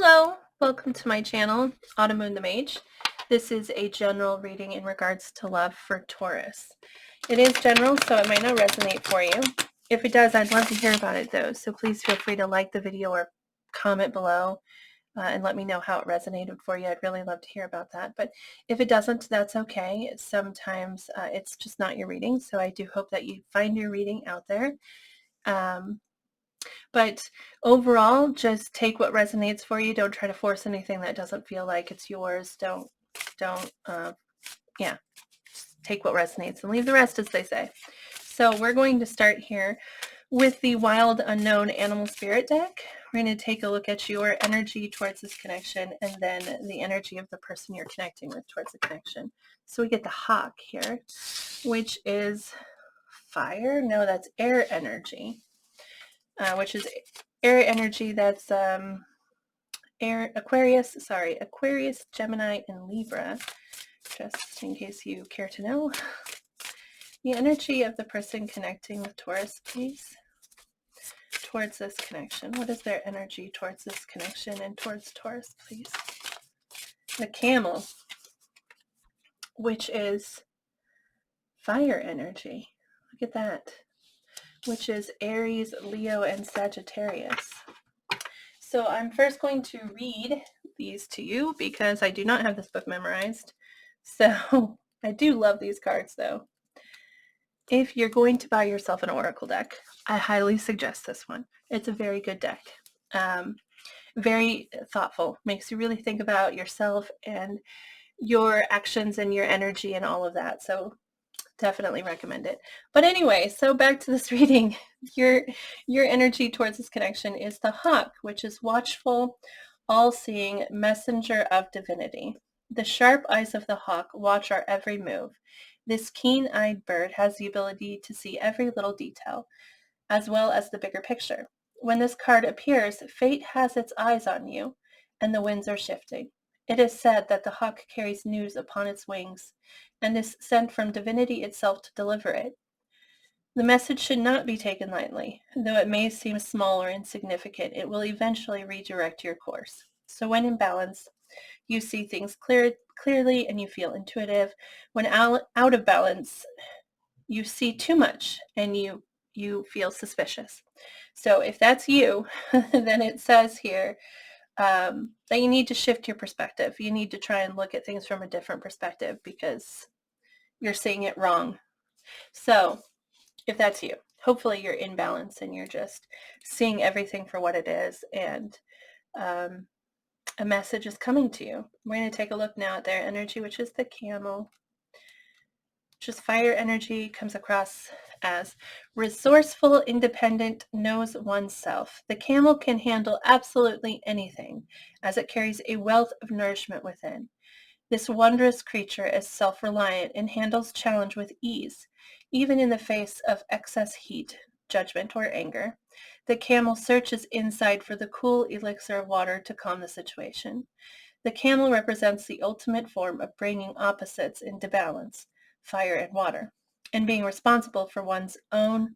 Hello, welcome to my channel, Autumn Moon the Mage. This is a general reading in regards to love for Taurus. It is general, so it might not resonate for you. If it does, I'd love to hear about it though, so please feel free to like the video or comment below and let me know how it resonated for you. I'd really love to hear about that. But if it doesn't, that's okay. Sometimes it's just not your reading, so I do hope that you find your reading out there. But overall, just take what resonates for you. Don't try to force anything that doesn't feel like it's yours. Don't, just take what resonates and leave the rest, as they say. So we're going to start here with the Wild Unknown Animal Spirit deck. We're going to take a look at your energy towards this connection and then the energy of the person you're connecting with towards the connection. So we get the Hawk here, which is fire. No, that's air energy. Which is air energy. That's Aquarius, Gemini, and Libra, just in case you care to know. The energy of the person connecting with Taurus, please, towards this connection. What is their energy towards this connection and towards Taurus, please? The Camel, which is fire energy. Look at that. Which is Aries, Leo, and Sagittarius. So I'm first going to read these to you because I do not have this book memorized. So I do love these cards though. If you're going to buy yourself an oracle deck, I highly suggest this one. It's a very good deck. Very thoughtful. Makes you really think about yourself and your actions and your energy and all of that. So definitely recommend it. But anyway, so back to this reading. Your energy towards this connection is the Hawk, which is watchful, all-seeing, messenger of divinity. The sharp eyes of the hawk watch our every move. This keen-eyed bird has the ability to see every little detail, as well as the bigger picture. When this card appears, fate has its eyes on you, and the winds are shifting. It is said that the hawk carries news upon its wings and is sent from divinity itself to deliver it. The message should not be taken lightly. Though it may seem small or insignificant, it will eventually redirect your course. So when in balance, you see things clearly and you feel intuitive. When out of balance, you see too much and you feel suspicious. So if that's you, then it says here that you need to shift your perspective. You need to try and look at things from a different perspective because you're seeing it wrong. So if that's you, hopefully you're in balance and you're just seeing everything for what it is, and a message is coming to you. We're going to take a look now at their energy, which is the Camel. Just fire energy comes across as resourceful, independent, knows oneself. The Camel can handle absolutely anything as it carries a wealth of nourishment within. This wondrous creature is self-reliant and handles challenge with ease, even in the face of excess heat, judgment, or anger. The Camel searches inside for the cool elixir of water to calm the situation. The Camel represents the ultimate form of bringing opposites into balance, fire and water, and being responsible for one's own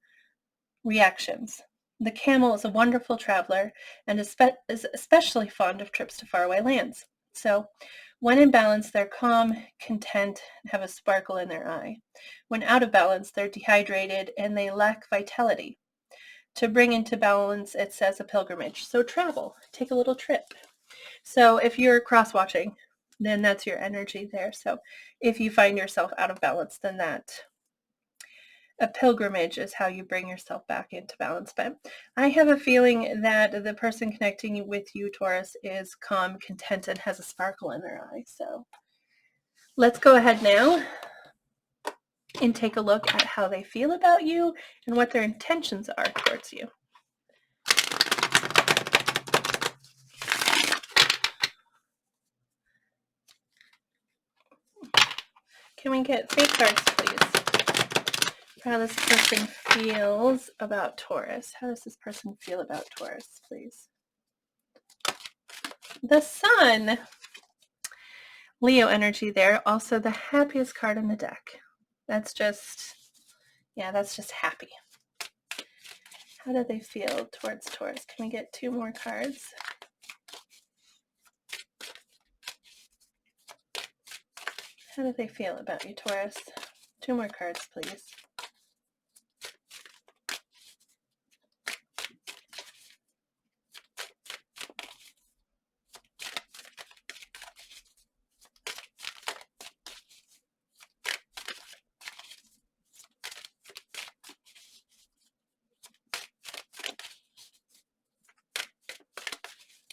reactions. The Camel is a wonderful traveler and is especially fond of trips to faraway lands. So, when in balance, they're calm, content, and have a sparkle in their eye. When out of balance, they're dehydrated and they lack vitality. To bring into balance, it says a pilgrimage. So travel, take a little trip. So if you're cross-watching, then that's your energy there. So if you find yourself out of balance, then a pilgrimage is how you bring yourself back into balance. But I have a feeling that the person connecting with you, Taurus, is calm, content, and has a sparkle in their eye. So let's go ahead now and take a look at how they feel about you and what their intentions are towards you. Can we get fake cards, please? How this person feels about Taurus. How does this person feel about Taurus, please? The Sun. Leo energy there. Also the happiest card in the deck. That's just happy. How do they feel towards Taurus? Can we get two more cards? How do they feel about you, Taurus? 2 more cards, please.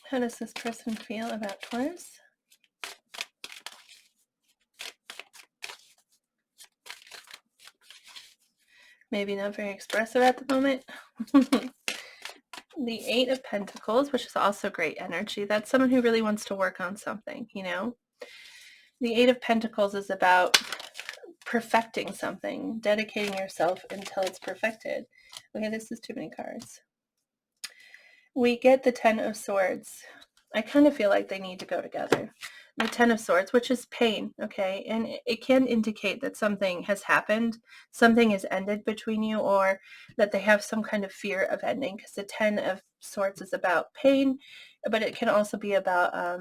How does this person feel about Taurus? Maybe not very expressive at the moment. The 8 of Pentacles, which is also great energy. That's someone who really wants to work on something, you know? The 8 of Pentacles is about perfecting something, dedicating yourself until it's perfected. Okay, this is too many cards. We get the 10 of Swords. I kind of feel like they need to go together. The 10 of Swords, which is pain, okay? And it can indicate that something has happened, something has ended between you, or that they have some kind of fear of ending, because the 10 of Swords is about pain, but it can also be about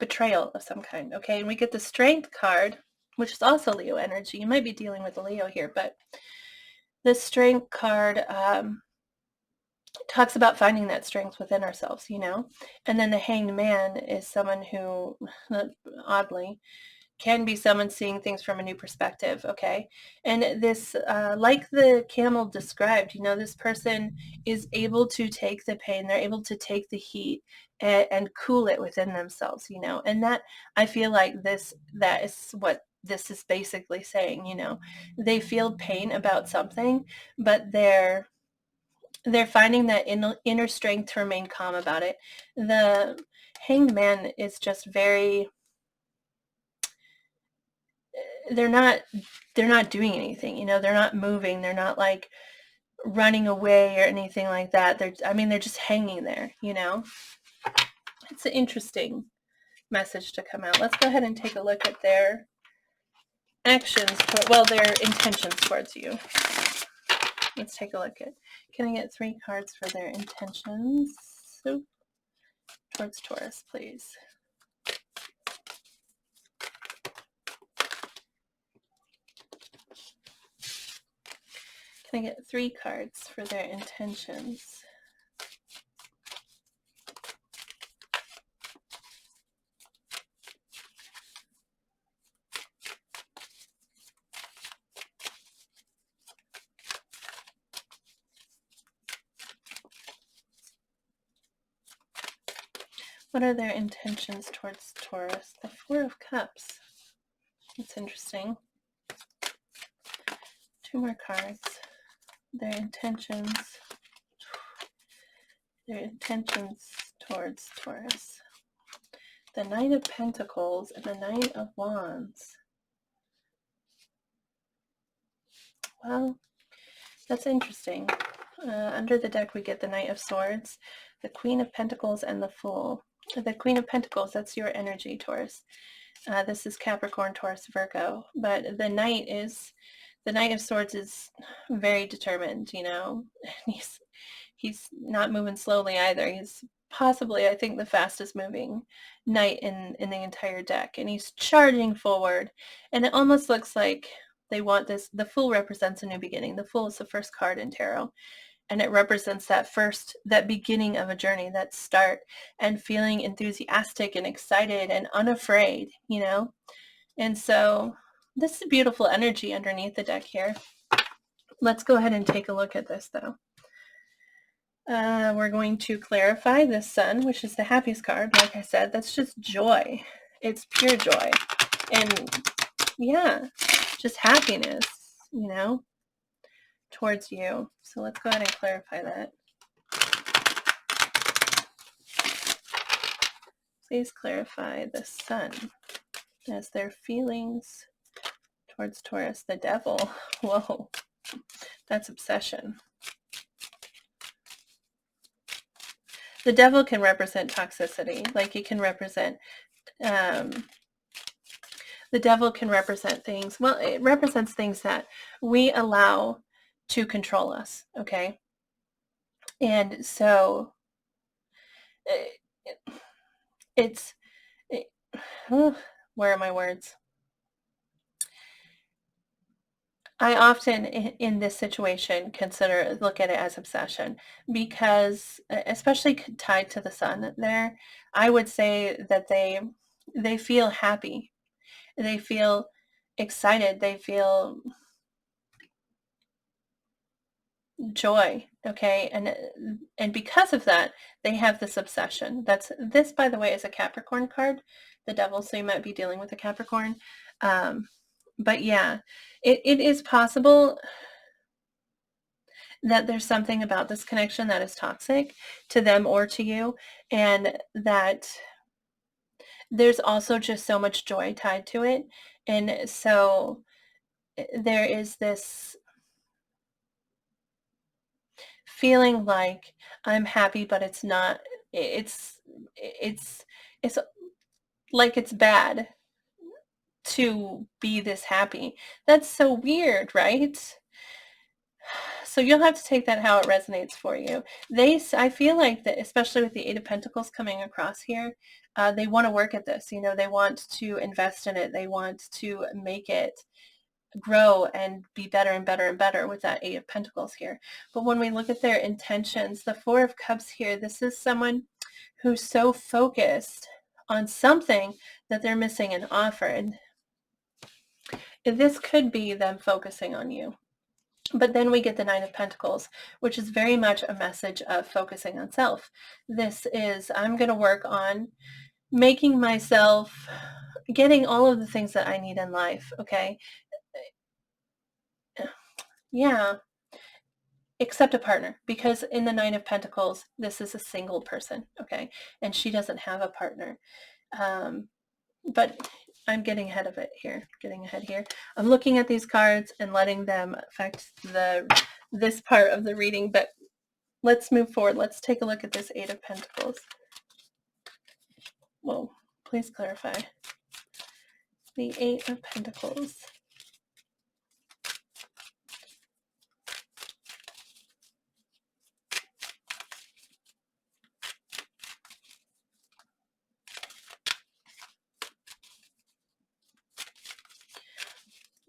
betrayal of some kind, okay? And we get the Strength card, which is also Leo energy. You might be dealing with a Leo here, but the Strength card talks about finding that strength within ourselves, you know? And then the Hanged Man is someone who, oddly, can be someone seeing things from a new perspective, okay? And this, like the camel described, you know, this person is able to take the pain, they're able to take the heat and cool it within themselves, you know? And that, I feel like that is what this is basically saying, you know? They feel pain about something, but they're finding that inner strength to remain calm about it. The Hanged Man is just very, they're not doing anything, you know, they're not moving, they're not like running away or anything like that. They're just hanging there, you know. It's an interesting message to come out. Let's go ahead and take a look at their actions, their intentions towards you. Let's take a look at, can I get 3 cards for their intentions towards Taurus, please? Can I get 3 cards for their intentions? What are their intentions towards Taurus? The 4 of Cups. That's interesting. 2 more cards. Their intentions towards Taurus. The Knight of Pentacles and the Knight of Wands. Well, that's interesting. Under the deck, we get the Knight of Swords, the Queen of Pentacles, and the Fool. The Queen of Pentacles, that's your energy, Taurus. This is Capricorn, Taurus, Virgo. But the Knight of Swords is very determined, you know. He's not moving slowly either. He's possibly, I think, the fastest moving knight in the entire deck. And he's charging forward. And it almost looks like they want this. The Fool represents a new beginning. The Fool is the first card in tarot. And it represents that beginning of a journey, that start, and feeling enthusiastic and excited and unafraid, you know? And so this is beautiful energy underneath the deck here. Let's go ahead and take a look at this, though. We're going to clarify the Sun, which is the happiest card. Like I said, that's just joy. It's pure joy. And yeah, just happiness, you know, towards you. So let's go ahead and clarify that. Please clarify the Sun as their feelings towards Taurus. The Devil. Whoa, that's obsession. The Devil can represent toxicity. Like it can represent, the Devil can represent things. Well, it represents things that we allow to control us. Okay. And so it's Where are my words? I often, in this situation, look at it as obsession because, especially tied to the sun there, I would say that they feel happy. They feel excited. They feel joy. Okay. And because of that, they have this obsession. This, by the way, is a Capricorn card, the devil. So you might be dealing with a Capricorn. But yeah, it is possible that there's something about this connection that is toxic to them or to you, and that there's also just so much joy tied to it. And so there is this feeling like I'm happy, but it's not, it's, it's like it's bad to be this happy. That's so weird, right? So you'll have to take that how it resonates for you. I feel like that, especially with the Eight of Pentacles coming across here, they want to work at this. They want to invest in it. They want to make it grow and be better and better and better with that Eight of Pentacles here. But when we look at their intentions, the Four of Cups here, this is someone who's so focused on something that they're missing an offer. And this could be them focusing on you. But then we get the Nine of Pentacles, which is very much a message of focusing on self. This is, I'm going to work on making myself, getting all of the things that I need in life, okay? Yeah, except a partner, because in the Nine of Pentacles, this is a single person, okay? And she doesn't have a partner. But I'm getting ahead of it here, I'm looking at these cards and letting them affect this part of the reading, but let's move forward. Let's take a look at this Eight of Pentacles. Whoa, please clarify. The Eight of Pentacles.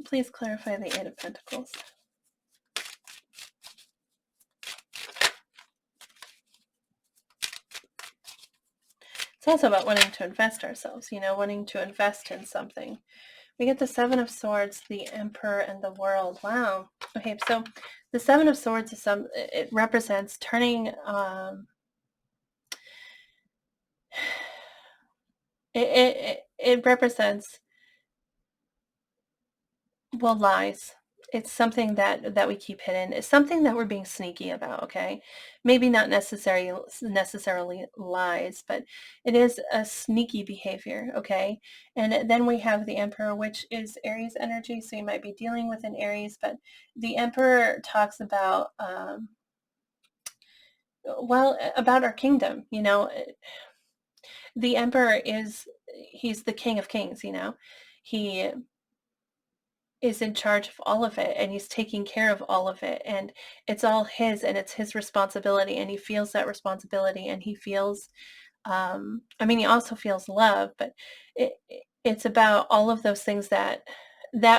Please clarify the Eight of Pentacles. It's also about wanting to invest ourselves, wanting to invest in something. We get the Seven of Swords, the Emperor, and the World. Wow. Okay, so the Seven of Swords it represents turning, it represents, well, lies. It's something that we keep hidden. It's something that we're being sneaky about, okay? Maybe not necessarily lies, but it is a sneaky behavior, okay? And then we have the Emperor, which is Aries energy, so you might be dealing with an Aries, but the Emperor talks about, about our kingdom, The Emperor he's the King of Kings, He is in charge of all of it, and he's taking care of all of it, and it's all his, and it's his responsibility, and he feels that responsibility, and he feels, he also feels love, but it's about all of those things that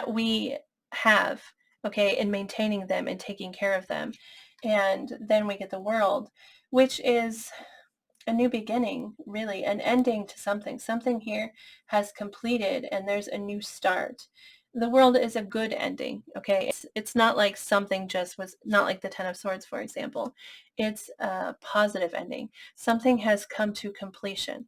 we have, okay, and maintaining them and taking care of them. And then we get the World, which is a new beginning, really, an ending to something. Something here has completed, and there's a new start. The World is a good ending, okay? It's not like something just was, not like the Ten of Swords, for example. It's a positive ending. Something has come to completion,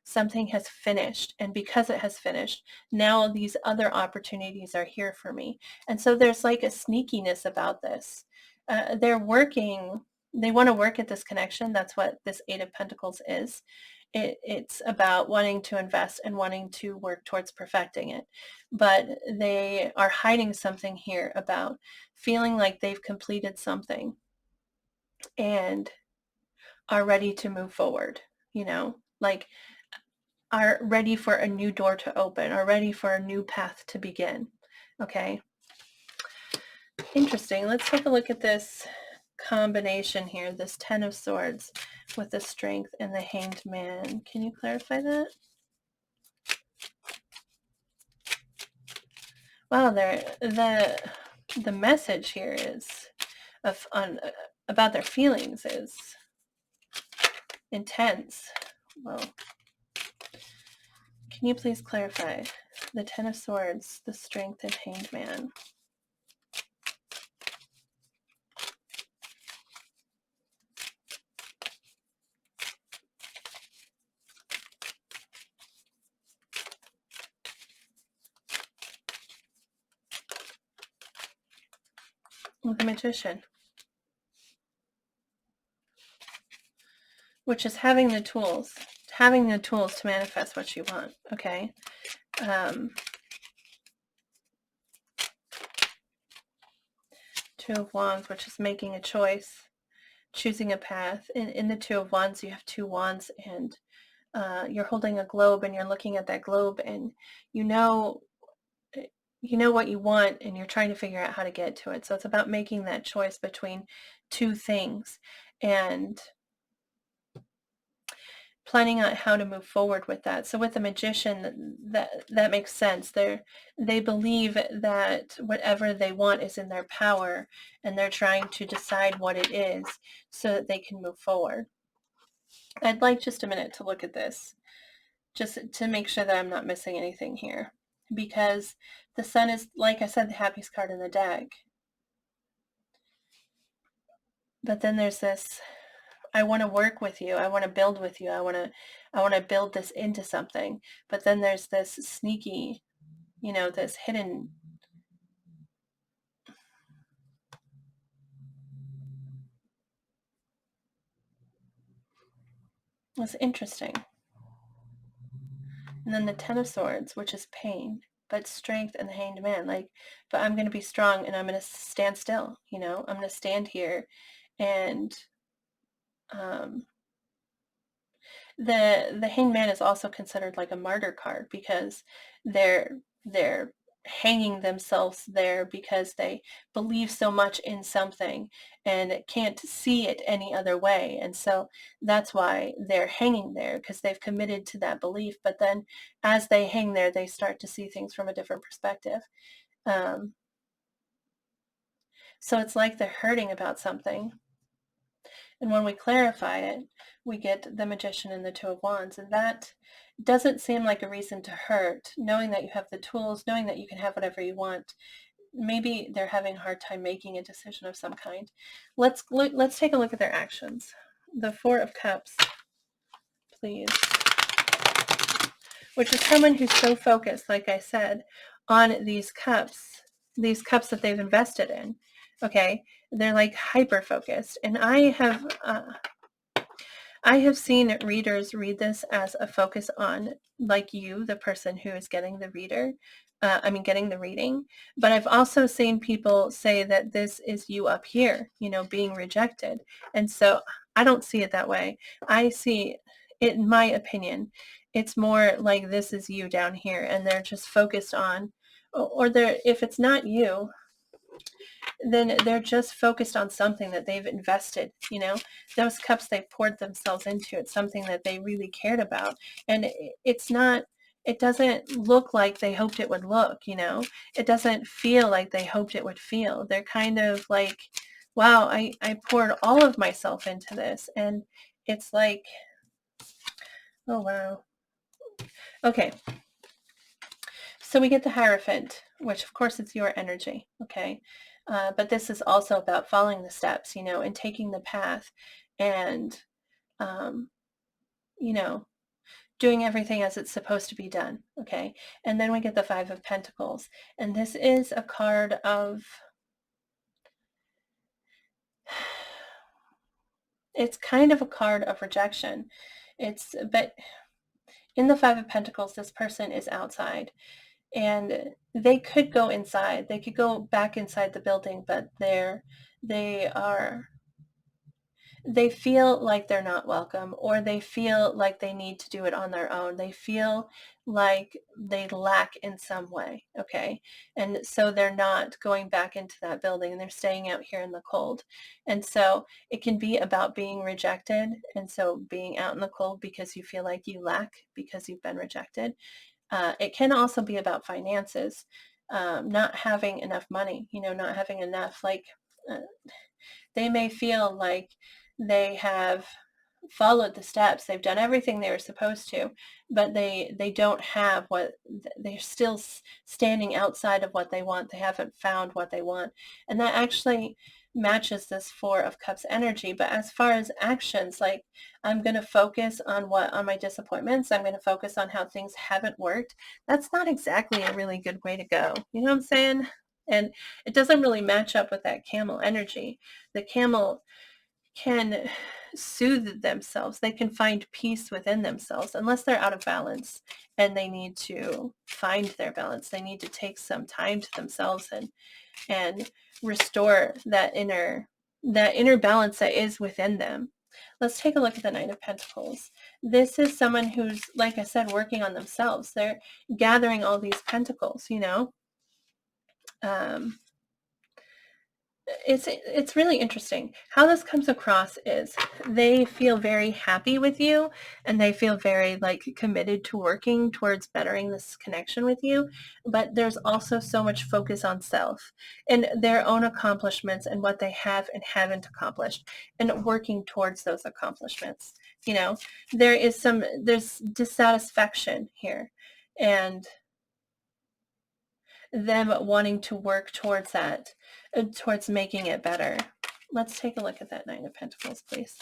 Something has finished, and because it has finished, now these other opportunities are here for me. And so there's like a sneakiness about this. They want to work at this connection. That's what this Eight of Pentacles is. It's about wanting to invest and wanting to work towards perfecting it. But they are hiding something here about feeling like they've completed something and are ready to move forward, like are ready for a new door to open, are ready for a new path to begin. Okay. Interesting. Let's take a look at this combination here, this Ten of Swords with the Strength and the Hanged Man. Can you clarify that? Wow, the message here is about their feelings is intense. Well, can you please clarify the Ten of Swords, the Strength, and Hanged Man? The Magician, which is having the tools to manifest what you want. Okay. Two of Wands, which is making a choice, choosing a path. In the Two of Wands, you have two wands, and you're holding a globe, and you're looking at that globe, and you know what you want, and you're trying to figure out how to get to it. So it's about making that choice between two things and planning out how to move forward with that. So with the Magician, that makes sense. They believe that whatever they want is in their power, and they're trying to decide what it is so that they can move forward. I'd like just a minute to look at this, just to make sure that I'm not missing anything here, because the Sun is, like I said, the happiest card in the deck. But then there's this, I want to work with you. I want to build with you. I want to build this into something. But then there's this sneaky, this hidden. It's interesting. And then the Ten of Swords, which is pain, but strength, and the Hanged Man. But I'm going to be strong, and I'm going to stand still. I'm going to stand here, and the Hanged Man is also considered like a martyr card, because they're hanging themselves there because they believe so much in something and can't see it any other way. And so that's why they're hanging there, because they've committed to that belief. But then as they hang there, they start to see things from a different perspective. So it's like they're hurting about something. And when we clarify it, we get the Magician and the Two of Wands. And that doesn't seem like a reason to hurt, knowing that you have the tools, knowing that you can have whatever you want. Maybe they're having a hard time making a decision of some kind. Let's take a look at their actions. The Four of Cups, please. Which is someone who's so focused, like I said, on these cups that they've invested in. Okay, they're like hyper focused. And I have seen readers read this as a focus on, like you, the person who is getting the getting the reading. But I've also seen people say that this is you up here, being rejected. And so I don't see it that way. I see it, in my opinion, it's more like this is you down here, and they're just focused on, or if it's not you, then they're just focused on something that they've invested, those cups they poured themselves into. It's something that they really cared about. And it doesn't look like they hoped it would look, it doesn't feel like they hoped it would feel. They're kind of like, wow, I poured all of myself into this. And it's like, oh, wow. Okay. So we get the Hierophant, which of course is your energy, okay? But this is also about following the steps, and taking the path, and, doing everything as it's supposed to be done, okay? And then we get the Five of Pentacles. And this is a card of, it's kind of a card of rejection. But in the Five of Pentacles, this person is outside. And they could go inside. They could go back inside the building, but they feel like they're not welcome, or they feel like they need to do it on their own. They feel like they lack in some way, okay? And so they're not going back into that building, and they're staying out here in the cold. And so it can be about being rejected, and so being out in the cold because you feel like you lack because you've been rejected. It can also be about finances. not having enough money, not having enough, like they may feel like they have followed the steps, they've done everything they were supposed to, but they don't have what, they're still standing outside of what they want. They haven't found what they want, and that actually matches this Four of Cups energy. But as far as actions, like, I'm going to focus on my disappointments, I'm going to focus on how things haven't worked, that's not exactly a really good way to go. You know what I'm saying? And it doesn't really match up with that camel energy. The camel can soothe themselves. They can find peace within themselves, unless they're out of balance and they need to find their balance. They need to take some time to themselves and restore that inner balance that is within them. Let's take a look at the Knight of Pentacles. This is someone who's, like I said, working on themselves. They're gathering all these pentacles, it's really interesting. How this comes across is they feel very happy with you, and they feel very committed to working towards bettering this connection with you. But there's also so much focus on self and their own accomplishments and what they have and haven't accomplished, and working towards those accomplishments. There's dissatisfaction here, and them wanting to work towards that, towards making it better. Let's take a look at that Nine of Pentacles, please.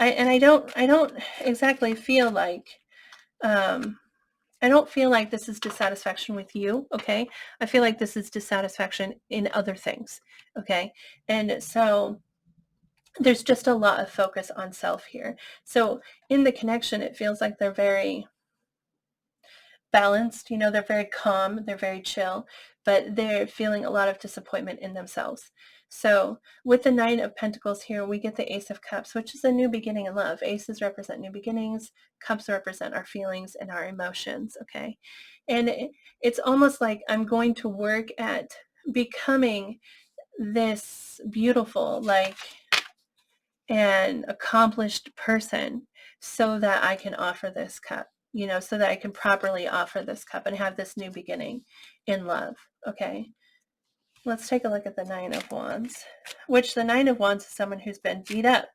I don't exactly feel like, I don't feel like this is dissatisfaction with you, okay? I feel like this is dissatisfaction in other things, okay? And so there's just a lot of focus on self here. So in the connection, it feels like they're very balanced, they're very calm, they're very chill, but they're feeling a lot of disappointment in themselves. So with the Nine of Pentacles here, we get the Ace of Cups, which is a new beginning in love. Aces represent new beginnings, cups represent our feelings and our emotions, okay? And it's almost like I'm going to work at becoming this beautiful, an accomplished person, so that I can offer this cup, so that I can properly offer this cup and have this new beginning in love. Okay. Let's take a look at the Nine of Wands, which the Nine of Wands is someone who's been beat up,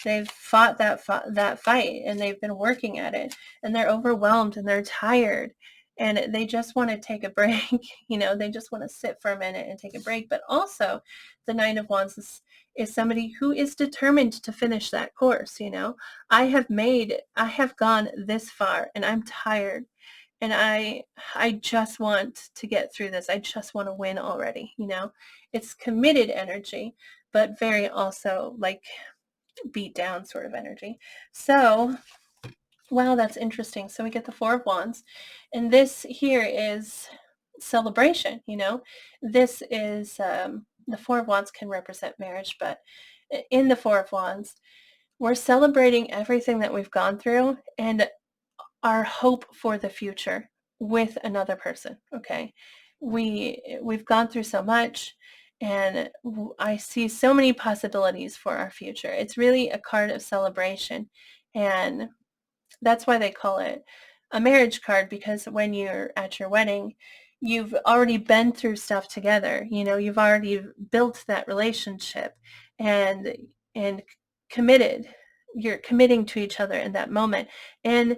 they've fought that fight, and they've been working at it, and they're overwhelmed and they're tired, and they just want to take a break. They just want to sit for a minute and take a break. But also the Nine of Wands is somebody who is determined to finish that course. I have gone this far, and I'm tired, and I just want to get through this. I just want to win already. It's committed energy, but very also beat down sort of energy. So, wow, that's interesting. So we get the Four of Wands, and this here is celebration. This is the Four of Wands can represent marriage, but in the Four of Wands, we're celebrating everything that we've gone through and our hope for the future with another person. Okay, we've gone through so much, and I see so many possibilities for our future. It's really a card of celebration, and that's why they call it a marriage card, because when you're at your wedding, you've already been through stuff together. You've already built that relationship, and committed. You're committing to each other in that moment, and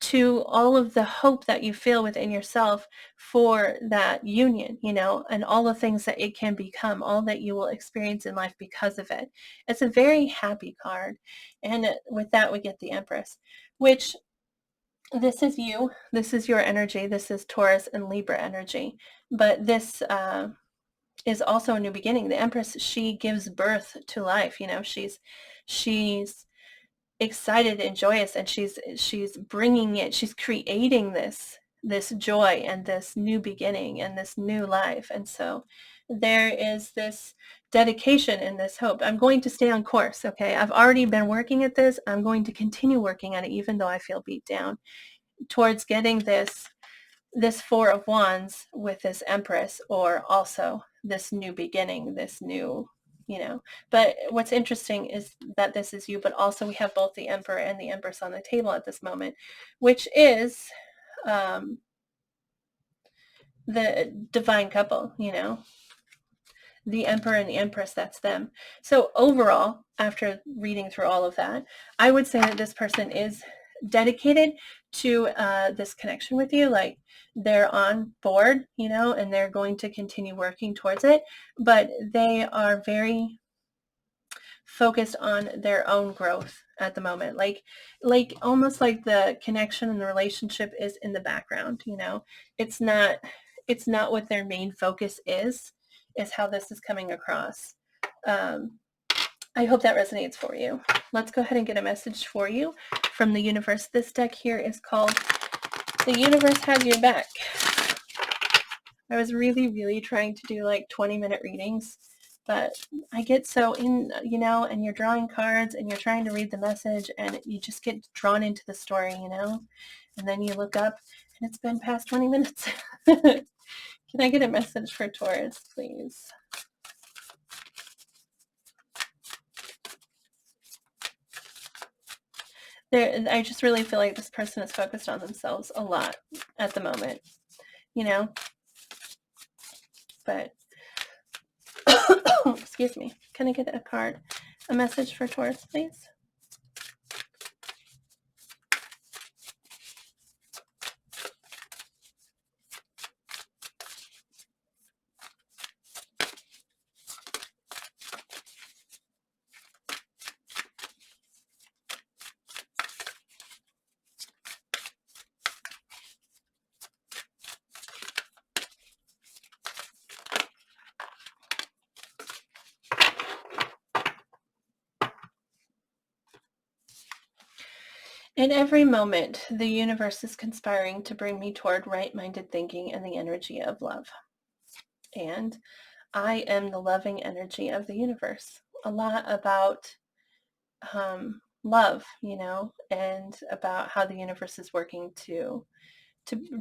to all of the hope that you feel within yourself for that union, and all the things that it can become, all that you will experience in life because of it. It's a very happy card. And with that, we get the Empress, which, this is you. This is your energy. This is Taurus and Libra energy. But this is also a new beginning. The Empress, she gives birth to life. She's excited and joyous, and she's bringing it, she's creating this joy and this new beginning and this new life. And so there is this dedication and this hope. I'm going to stay on course. Okay, I've already been working at this. I'm going to continue working at it, even though I feel beat down, towards getting this Four of Wands with this Empress, or also this new beginning, this new, but what's interesting is that this is you, but also we have both the Emperor and the Empress on the table at this moment, which is the divine couple, you know, the Emperor and the Empress, that's them. So overall, after reading through all of that, I would say that this person is dedicated to this connection with you. Like, they're on board, you know, and they're going to continue working towards it, but they are very focused on their own growth at the moment. Like almost like the connection and the relationship is in the background, you know. It's not what their main focus is how this is coming across. I hope that resonates for you. Let's go ahead and get a message for you from the universe. This deck here is called The Universe Has Your Back. I was really trying to do like 20-minute readings, but I get so in, you know, and you're drawing cards and you're trying to read the message and you just get drawn into the story, you know, and then you look up and it's been past 20 minutes. Can I get a message for Taurus, please? I just really feel like this person is focused on themselves a lot at the moment, you know, but excuse me. Can I get a card? A message for Taurus, please? In every moment, the universe is conspiring to bring me toward right-minded thinking and the energy of love. And I am the loving energy of the universe. A lot about love, you know, and about how the universe is working to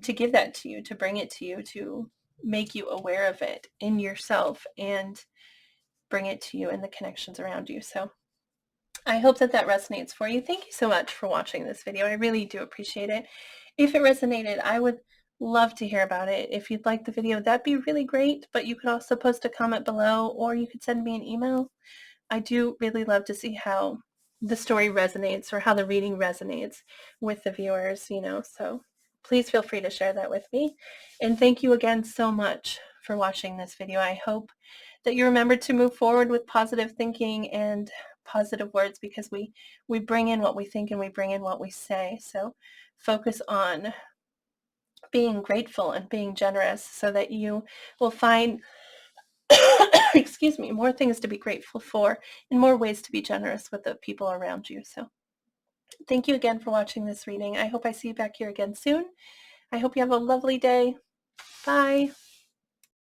give that to you, to bring it to you, to make you aware of it in yourself and bring it to you in the connections around you. So I hope that resonates for you. Thank you so much for watching this video. I really do appreciate it. If it resonated, I would love to hear about it. If you'd like the video, that'd be really great, but you could also post a comment below, or you could send me an email. I do really love to see how the story resonates or how the reading resonates with the viewers, you know, so please feel free to share that with me. And thank you again so much for watching this video. I hope that you remember to move forward with positive thinking and positive words, because we bring in what we think and we bring in what we say. So focus on being grateful and being generous so that you will find excuse me, more things to be grateful for and more ways to be generous with the people around you. So thank you again for watching this reading. I hope I see you back here again soon. I hope you have a lovely day. Bye.